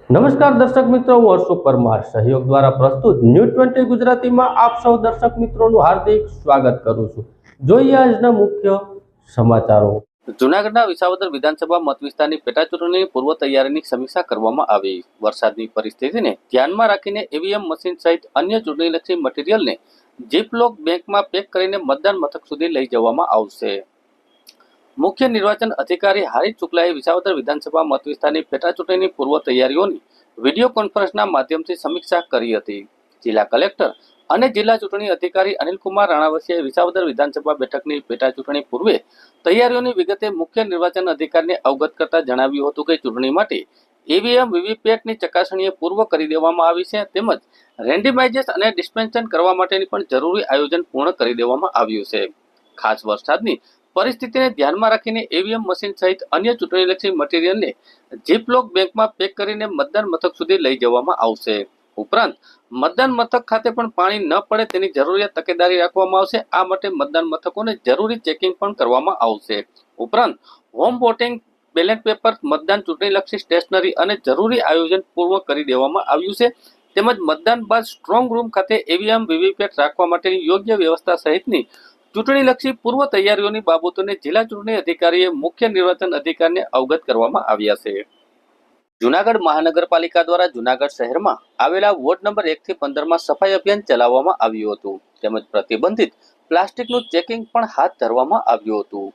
નમસ્કાર દર્શક મિત્રો, હું હર્ષ પરમાર સહયોગ દ્વારા પ્રસ્તુત ન્યૂઝ 20 ગુજરાતીમાં આપ સૌ દર્શક મિત્રોનું હાર્દિક સ્વાગત કરું છું। જોઈએ આજના મુખ્ય સમાચારો। જૂનાગઢના વિસાવદર વિધાનસભા મત વિસ્તારની પેટા ચૂંટણીની પૂર્વ તૈયારીની સમીક્ષા કરવામાં આવી। વરસાદની પરિસ્થિતિને ધ્યાનમાં રાખીને ઈવીએમ મશીન સહિત અન્ય ચૂંટણીલક્ષી મટીરીયલને જીપલોક બેંકમાં પેક કરીને મતદાન મથક સુધી લઈ જવામાં આવશે। મુખ્ય નિર્વાચન અધિકારી હારિત શુક્લાએ વિસાવદર વિધાનસભા મત વિસ્તારની પેટા ચૂંટણીની પૂર્વ તૈયારીઓની વિડીયો કોન્ફરન્સના માધ્યમથી સમીક્ષા કરી હતી। જિલ્લા કલેક્ટર અને જિલ્લા ચૂંટણી અધિકારી અનિલકુમાર રાણાવસિયાએ વિસાવદર વિધાનસભા બેઠકની પેટા ચૂંટણી પૂર્વે તૈયારીઓની વિગતે મુખ્ય નિર્વાચન અધિકારીને અવગત કરતા જણાવ્યું હતું કે ચૂંટણી માટે ઈવીએમ વીવીપેટની ચકાસણીએ પૂર્વ કરી દેવામાં આવી છે, તેમજ રેન્ડમાઇઝેશન અને ડિસ્પેન્સન કરવા માટેની પણ જરૂરી આયોજન પૂર્ણ કરી દેવામાં આવ્યું છે। ખાસ વરસાદની પરિસ્થિતિને ધ્યાનમાં રાખીને ઈવીએમ મશીન સહિત અન્ય ચૂંટણીલક્ષી મટીરીયલને જીપલોક બેંકમાં પેક કરીને મતદાન મથક સુધી લઈ જવામાં આવશે। ઉપરાંત મતદાન મથક ખાતે પણ પાણી ન પડે તેની જરૂરિયાત તકેદારી રાખવામાં આવશે। આ માટે મતદાન મથકોને જરૂરી ચેકિંગ પણ કરવામાં આવશે। ઉપરાંત હોમ વોટિંગ, બેલેટ પેપર, મતદાન ચૂંટણીલક્ષી સ્ટેશનરી અને જરૂરી આયોજન પૂર્ણ કરી દેવામાં આવ્યું છે, તેમજ મતદાન બાદ સ્ટ્રોંગ રૂમ ખાતે ઈવીએમ વીવીપેટ રાખવા માટેની યોગ્ય વ્યવસ્થા સહિતની ચૂંટણીલક્ષી પૂર્વ તૈયારીઓની બાબતોને જિલ્લા ચૂંટણી અધિકારીએ મુખ્ય નિર્વાચન અધિકારીને અવગત કરવામાં આવ્યા છે। જૂનાગઢ મહાનગરપાલિકા દ્વારા જૂનાગઢ શહેરમાં આવેલા વોર્ડ નંબર 1 થી 15માં સફાઈ અભિયાન ચલાવવામાં આવ્યું હતું, તેમજ પ્રતિબંધિત પ્લાસ્ટિકનું ચેકિંગ પણ હાથ ધરવામાં આવ્યું હતું।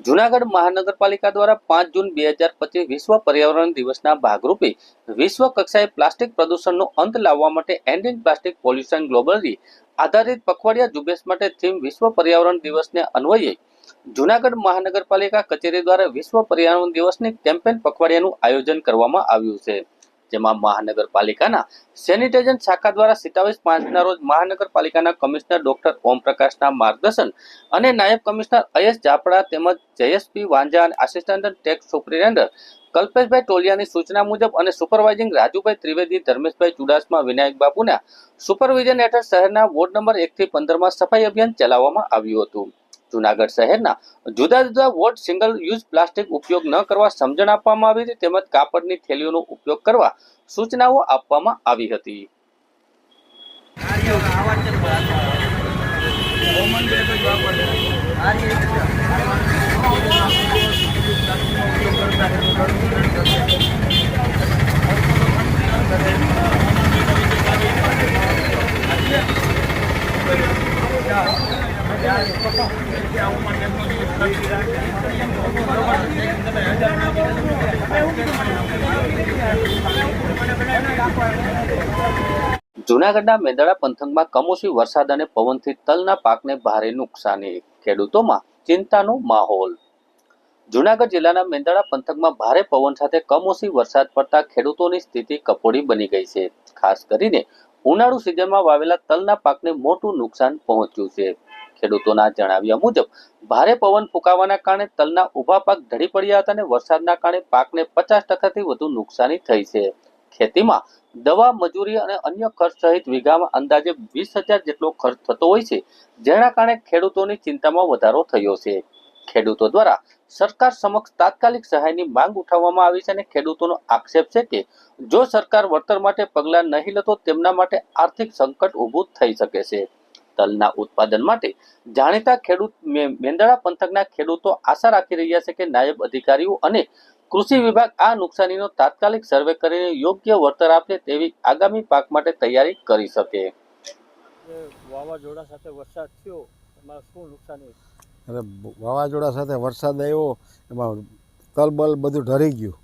જૂનાગઢ મહાનગરપાલિકા દ્વારા 5 જૂન 2025 વિશ્વ પર્યાવરણ દિવસના ભાગરૂપે વિશ્વ કક્ષાએ પ્લાસ્ટિક પ્રદૂષણનો અંત લાવવા માટે એન્ડિંગ પ્લાસ્ટિક પોલ્યુશન ગ્લોબલી આધારિત પખવાડિયા ઝુંબેશ માટે થીમ વિશ્વ પર્યાવરણ દિવસને અન્વયે જૂનાગઢ મહાનગરપાલિકા કચેરી દ્વારા વિશ્વ પર્યાવરણ દિવસની કેમ્પેન પખવાડિયાનું આયોજન કરવામાં આવ્યું છે, જેમાં મહાનગરપાલિકાના સેનિટેશન શાખા દ્વારા 27/5ના રોજ મહાનગરપાલિકાના કમિશનર ડોક્ટર ઓમ પ્રકાશના માર્ગદર્શન અને નાયબ કમિશનર અયસ જાપડા તેમજ જયેશપી વાંઝા અને આસિસ્ટન્ટ ટેક્સ સુપ્રિન્ટેન્ડન્ટ કલ્પેશભાઈ ટોલિયાની સૂચના મુજબ અને સુપરવાઇઝિંગ રાજુભાઈ ત્રિવેદી, ધર્મેશભાઈ ચુડાસમા, વિનાયક બાપુના સુપરવિઝન હેઠળ શહેરના વોર્ડ નંબર 1 થી 15માં સફાઈ અભિયાન ચલાવવામાં આવ્યું હતું। જૂનાગઢ શહેરના જુદા જુદા વોર્ડ સિંગલ યુઝ પ્લાસ્ટિક ઉપયોગ ન કરવા સમજણ આપવામાં આવી હતી, તેમજ કાપડની થેલીઓનો ઉપયોગ કરવા સૂચનાઓ આપવામાં આવી હતી। જૂનાગઢના મેંદરડા પંથકમાં કમોસમી વરસાદ અને પવનથી તલના પાકને ભારે નુકસાની, ખેડૂતોમાં ચિંતાનો માહોલ। જૂનાગઢ જિલ્લાના મેંદરડા પંથકમાં ભારે પવન સાથે કમોસમી વરસાદ પડતા ખેડૂતોની સ્થિતિ કફોડી બની ગઈ છે। ખાસ કરીને ઉનાળુ સિઝનમાં વાવેલા તલના પાકને મોટું નુકસાન પહોંચ્યું છે। ખેડૂતોના જણાવ્યા મુજબ ભારે પવન ફૂંકાવાના કારણે તલના ઊભા પાક ઢળી પડ્યા હતા અને વરસાદના કારણે પાકને 50%થી વધુ નુકસાની થઈ છે। ખેતીમાં દવા, મજૂરી અને અન્ય ખર્ચ સહિત વીઘામાં અંદાજે 20,000 જેટલો ખર્ચ થતો હોય છે, જેના કારણે ખેડૂતોની ચિંતામાં વધારો થયો છે। ખેડૂતો દ્વારા સરકાર સમક્ષ તાત્કાલિક સહાયની માંગ ઉઠાવવામાં આવી છે અને ખેડૂતોનો આક્ષેપ છે કે જો સરકાર વળતર માટે પગલાં નહીં લે તો તેમના માટે આર્થિક સંકટ ઊભું થઈ શકે છે। તલના ઉત્પાદન માટે જાણીતા ખેડૂત મેંદરડા પંથકના ખેડૂતો આશા રાખી રહ્યા છે કે નાયબ અધિકારીઓ અને કૃષિ વિભાગ આ નુકસાનીનો તાત્કાલિક સર્વે કરીને યોગ્ય વળતર આપે તેવી આગામી પાક માટે તૈયારી કરી શકે। વાવાઝોડા સાથે વરસાદ થયો, એમાં શું નુકસાની? અરે વાવાઝોડા સાથે વરસાદ આવ્યો, એમાં તલબલ બધું ઢરી ગયું,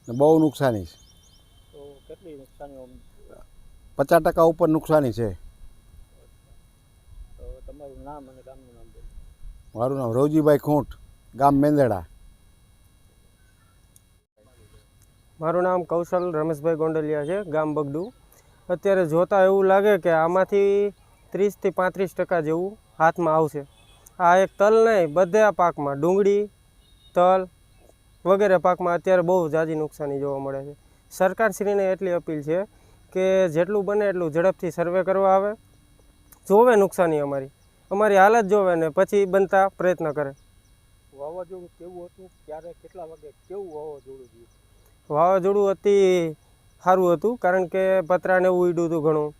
બહુ નુકસાની છે। તો કેટલી નુકસાની? 50% ઉપર નુકસાની છે। તો તમારું નામ અને ગામનું નામ બોલો। મારું નામ રવજીભાઈ ખૂંટ, ગામ મેંદરડા। મારું નામ કૌશલ રમેશભાઈ ગોંડલિયા છે, ગામ બગડું। અત્યારે જોતાં એવું લાગે કે આમાંથી 30 થી 35% જેવું હાથમાં આવશે। આ એક તલ નહીં, બધા પાકમાં ડુંગળી, તલ વગેરે પાકમાં અત્યારે બહુ ઝાઝી નુકસાની જોવા મળે છે। સરકારશ્રીને એટલી અપીલ છે કે જેટલું બને એટલું ઝડપથી સર્વે કરવા આવે, જોવે નુકસાની અમારી હાલત જોવે ને પછી બનતા પ્રયત્ન કરે। વાવાઝોડું કેવું હતું, ક્યારે કેટલા વાગે કેવું વાવાઝોડું થયું? વાવાઝોડું અતિ સારું હતું, કારણ કે પતરાને એવું ઉડ્યું હતું ઘણું.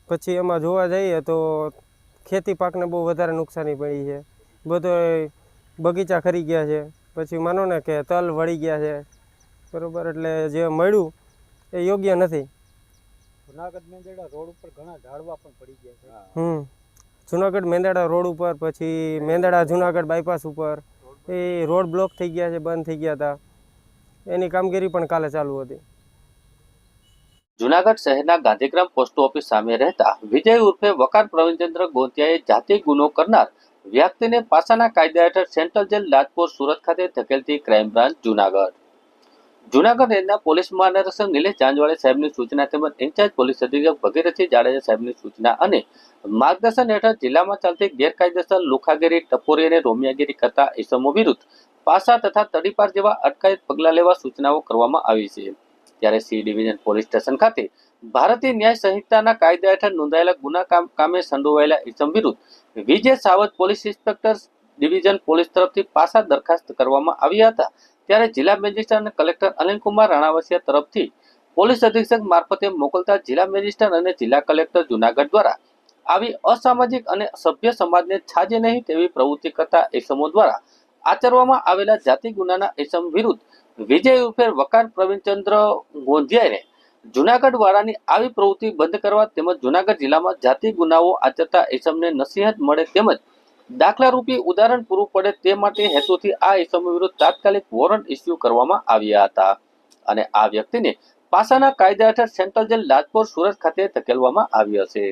પછી એમાં જોવા જઈએ તો ખેતી પાકને બહુ વધારે નુકસાની પડી છે. બધો બગીચા ખરી ગયા છે. પછી માનો ને કે તલ વળી ગયા છે, બરાબર. એટલે જે મળ્યું એ યોગ્ય નથી. જુનાગઢ મેંદરડા રોડ ઉપર ઘણા ઝાડવા પણ પડી ગયા છે. જુનાગઢ મેંદરડા રોડ ઉપર, પછી મેંદરડા જુનાગઢ બાયપાસ ઉપર એ રોડ બ્લોક થઈ ગયા છે, બંધ થઈ ગયા હતા. એની કામગીરી પણ કાલે ચાલુ હતી. જુનાગઢ શહેરના ગાંધીગ્રામ પોસ્ટ ઓફિસ સામે રહેતા વિજય ઉર્ફે વકાર પ્રવીણચંદ્ર ગોંતિયાએ જાતિ ગુનો કરનાર વ્યક્તિને પાસાના કાયદા હેઠળ સેન્ટ્રલ જેલ લાજપોર સુરત ખાતે ધકેલતી ક્રાઇમ બ્રાન્ચ જુનાગઢ. જુનાગઢ રેન્જના પોલીસ મહાનિરીક્ષક નિલેશ જાંજવાળે સાહેબની સૂચના તેમજ ઇન્ચાર્જ પોલીસ અધિક્ષક ભગીરથસિંહ જાડેજા સાહેબની સૂચના અને માર્ગદર્શન હેઠળ જિલ્લામાં ચાલતી ગેરકાયદેસર લુખાગીરી, ટપોરી અને રોમિયાગીરી કરતા ઇસમો વિરુદ્ધ પાસા તથા તડીપાર જેવા અટકાયત પગલાં લેવા સૂચનાઓ કરવામાં આવી છે. ત્યારે સી ડિવિઝન પોલીસ સ્ટેશન ખાતે ભારતીય ન્યાય સંહિતાના કાયદા હેઠળ નોંધાયેલા ગુના કામે સંડોવાયેલા ઇસમ વિરુદ્ધ વિજય Sawat police inspector division police તરફથી પાસા દરખાસ્ત કરવામાં આવ્યા હતા. ત્યારે જિલ્લા મેજિસ્ટ્રેટ અને કલેક્ટર અનિલકુમાર રાણાવસિયા તરફથી પોલીસ અધિક્ષક મારફતે મોકલતા જિલ્લા મેજિસ્ટ્રેટ અને જિલ્લા કલેક્ટર જુનાગઢ દ્વારા આવી અસામાજિક અને સભ્ય સમાજને છાજે નહીં તેવી પ્રવૃત્તિ કરતા ઇસમો દ્વારા આચરવામાં આવેલા જાતિ ગુનાના ઇસમ વિરુદ્ધ વિજય ઉર્ફે વકાર પ્રવીણચંદ્ર ગોંધિયાને જુનાગઢ વાળાની આવી પ્રવૃત્તિ બંધ કરવા તેમજ જુનાગઢ જિલ્લામાં જાતિ ગુનાઓ આચરતા ઇસમને નસીહત મળે તેમજ દાખલારૂપી ઉદાહરણ પૂરું પડે તે માટે હેતુથી આ ઇસમો વિરુદ્ધ તાત્કાલિક વોરંટ ઇસ્યુ કરવામાં આવ્યા હતા અને આ વ્યક્તિને પાસાના કાયદા હેઠળ સેન્ટ્રલ જેલ લાજપોર સુરત ખાતે ધકેલવામાં આવ્યો છે.